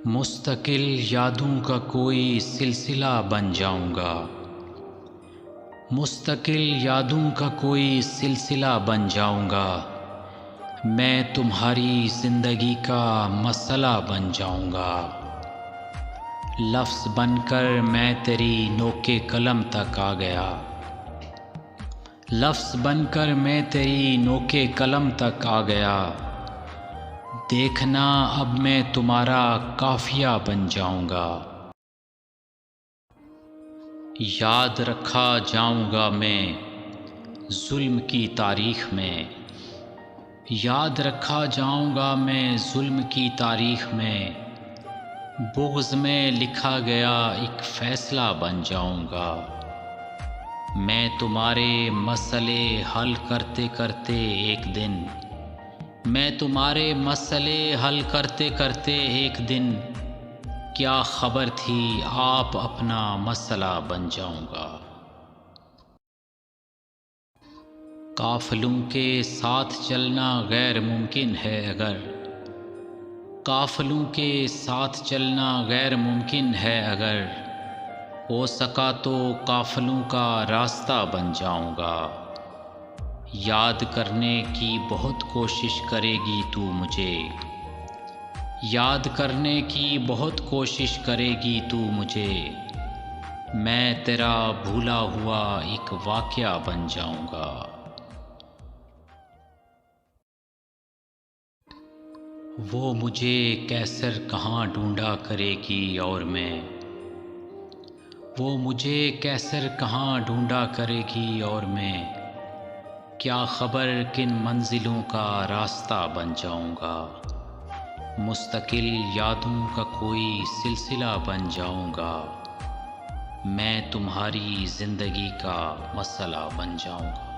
مستقل یادوں کا کوئی سلسلہ بن جاؤں گا، مستقل یادوں کا کوئی سلسلہ بن جاؤں گا، میں تمہاری زندگی کا مسئلہ بن جاؤں گا، لفظ بن کر میں تیری نوکے قلم تک آ گیا، لفظ بن کر میں تیری نوکے قلم تک آ گیا، دیکھنا اب میں تمہارا قافیہ بن جاؤں گا، یاد رکھا جاؤں گا میں ظلم کی تاریخ میں، یاد رکھا جاؤں گا میں ظلم کی تاریخ میں، بغض میں لکھا گیا ایک فیصلہ بن جاؤں گا، میں تمہارے مسئلے حل کرتے کرتے ایک دن، میں تمہارے مسئلے حل کرتے کرتے ایک دن، کیا خبر تھی آپ اپنا مسئلہ بن جاؤں گا، قافلوں کے ساتھ چلنا غیر ممکن ہے اگر، قافلوں کے ساتھ چلنا غیر ممکن ہے اگر، ہو سکا تو قافلوں کا راستہ بن جاؤں گا، یاد کرنے کی بہت کوشش کرے گی تو مجھے، یاد کرنے کی بہت کوشش کرے گی تو مجھے، میں تیرا بھولا ہوا ایک واقعہ بن جاؤں گا، وہ مجھے کیسر کہاں ڈھونڈا کرے گی اور میں، وہ مجھے کیسر کہاں ڈھونڈا کرے گی اور میں، کیا خبر کن منزلوں کا راستہ بن جاؤں گا، مستقل یادوں کا کوئی سلسلہ بن جاؤں گا، میں تمہاری زندگی کا مسئلہ بن جاؤں گا۔